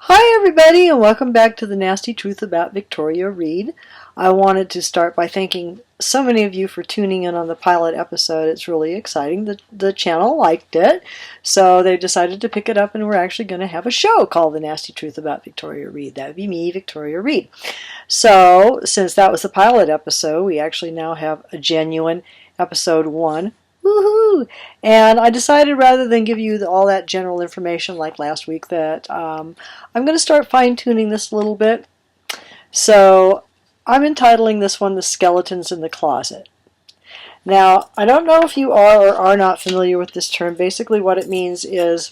Hi everybody and welcome back to the Nasty Truth About Victoria Reid. I wanted to start by thanking so many of you for tuning in on the pilot episode. It's really exciting. The channel liked it, so they decided to pick it up and we're actually going to have a show called The Nasty Truth About Victoria Reid. That would be me, Victoria Reid. So since that was the pilot episode, we actually now have a genuine episode 1. Woohoo! And I decided rather than give you all that general information like last week that I'm going to start fine-tuning this a little bit. So I'm entitling this one The Skeletons in the Closet. Now, I don't know if you are or are not familiar with this term. Basically what it means is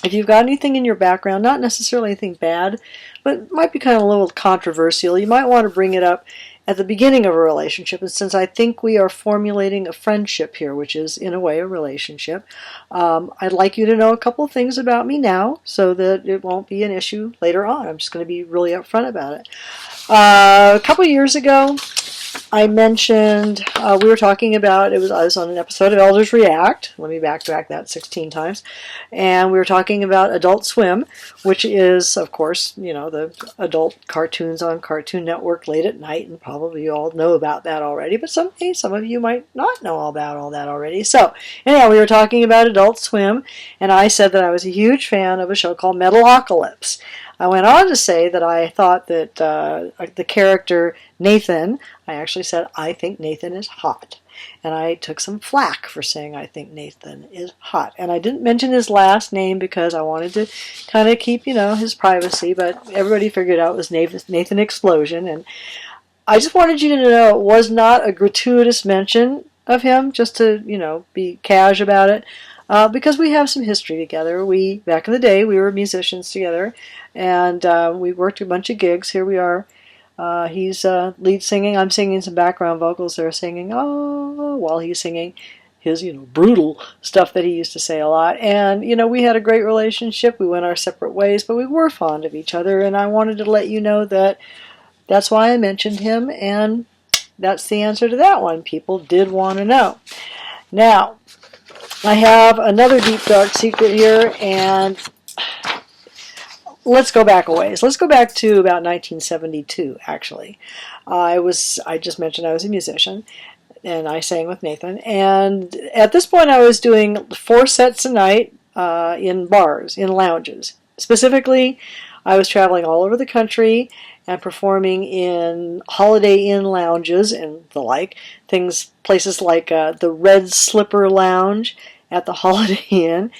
if you've got anything in your background, not necessarily anything bad, but it might be kind of a little controversial, you might want to bring it up at the beginning of a relationship. And since I think we are formulating a friendship here, which is in a way a relationship, I'd like you to know a couple of things about me now so that it won't be an issue later on. I'm just going to be really upfront about it. A couple of years ago, I mentioned, we were talking about, I was on an episode of Elders React, let me backtrack that 16 times, and we were talking about Adult Swim, which is, of course, you know, the adult cartoons on Cartoon Network late at night, and probably you all know about that already, but some of you might not know about all that already. So, anyhow, we were talking about Adult Swim, and I said that I was a huge fan of a show called Metalocalypse. I went on to say that I thought that the character Nathan, I actually said, I think Nathan is hot. And I took some flack for saying I think Nathan is hot. And I didn't mention his last name because I wanted to kind of keep, you know, his privacy, but everybody figured out it was Nathan Explosion. And I just wanted you to know it was not a gratuitous mention of him, just to, you know, be cash about it. Because we have some history together. Back in the day, we were musicians together, and we worked a bunch of gigs. Here we are. He's lead singing. I'm singing some background vocals. They're singing, oh, while he's singing his, you know, brutal stuff that he used to say a lot. And, you know, we had a great relationship. We went our separate ways, but we were fond of each other, and I wanted to let you know that that's why I mentioned him, and that's the answer to that one. People did want to know. Now, I have another deep dark secret here, and let's go back a ways. Let's go back to about 1972, actually. I just mentioned I was a musician, and I sang with Nathan, and at this point I was doing 4 sets a night in bars, in lounges. Specifically, I was traveling all over the country and performing in Holiday Inn lounges and the like, places like the Red Slipper Lounge at the Holiday Inn,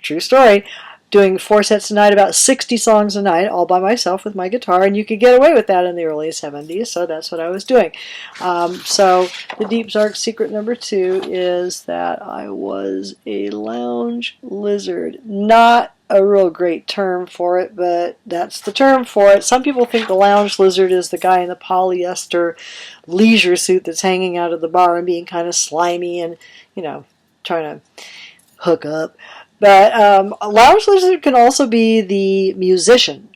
true story, doing 4 sets a night, about 60 songs a night, all by myself with my guitar, and you could get away with that in the early 70s, so that's what I was doing. So the deep dark secret number 2 is that I was a lounge lizard. Not a real great term for it, but that's the term for it. Some people think the lounge lizard is the guy in the polyester leisure suit that's hanging out of the bar and being kind of slimy and, you know, trying to hook up. But a lounge lizard can also be the musician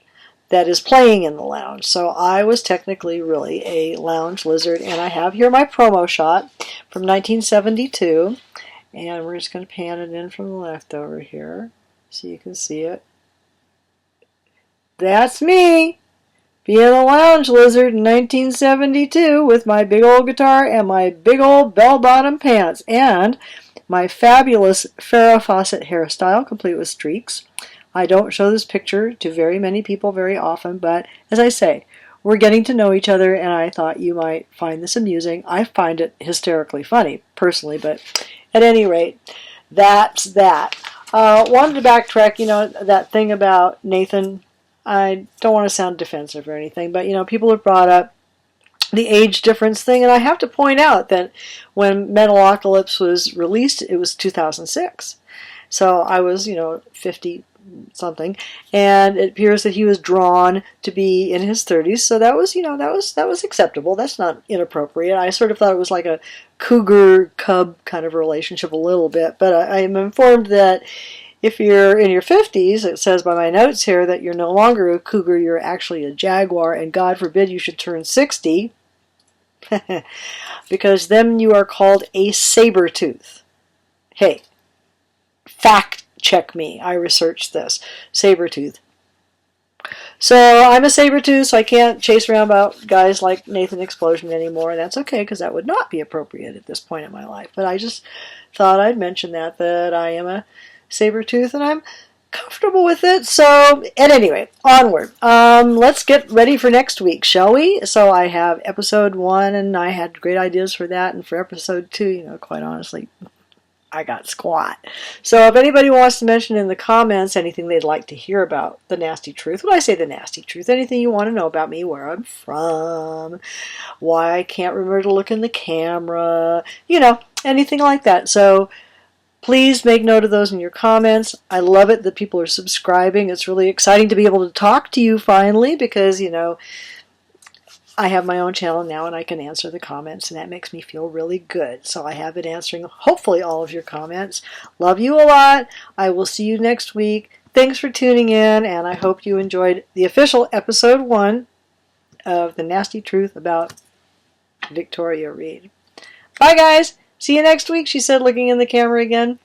that is playing in the lounge. So I was technically really a lounge lizard, and I have here my promo shot from 1972, and we're just going to pan it in from the left over here so you can see it. That's me, being a lounge lizard in 1972 with my big old guitar and my big old bell-bottom pants and my fabulous Farrah Fawcett hairstyle, complete with streaks. I don't show this picture to very many people very often, but as I say, we're getting to know each other, and I thought you might find this amusing. I find it hysterically funny, personally, but at any rate, that's that. Wanted to backtrack, you know, that thing about Nathan. I don't want to sound defensive or anything, but, you know, people have brought up the age difference thing, and I have to point out that when Metalocalypse was released, it was 2006. So I was, you know, 50-something, and it appears that he was drawn to be in his 30s, so that was, you know, that was acceptable. That's not inappropriate. I sort of thought it was like a cougar-cub kind of relationship a little bit, but I am informed that if you're in your 50s, it says by my notes here that you're no longer a cougar, you're actually a jaguar, and God forbid you should turn 60, because then you are called a saber-tooth. Hey, fact check me. I researched this. Saber-tooth. So I'm a saber-tooth, so I can't chase around about guys like Nathan Explosion anymore, and that's okay because that would not be appropriate at this point in my life. But I just thought I'd mention that I am a saber-tooth and I'm comfortable with it. So, at any rate, onward. Let's get ready for next week, shall we? So I have episode 1, and I had great ideas for that, and for episode 2, quite honestly, I got squat. So if anybody wants to mention in the comments anything they'd like to hear about the nasty truth, when I say the nasty truth, anything you want to know about me, where I'm from, why I can't remember to look in the camera, anything like that. So please make note of those in your comments. I love it that people are subscribing. It's really exciting to be able to talk to you finally because, I have my own channel now and I can answer the comments, and that makes me feel really good. So I have been answering hopefully all of your comments. Love you a lot. I will see you next week. Thanks for tuning in, and I hope you enjoyed the official episode 1 of The Nasty Truth about Victoria Reid. Bye, guys. See you next week, she said, looking in the camera again.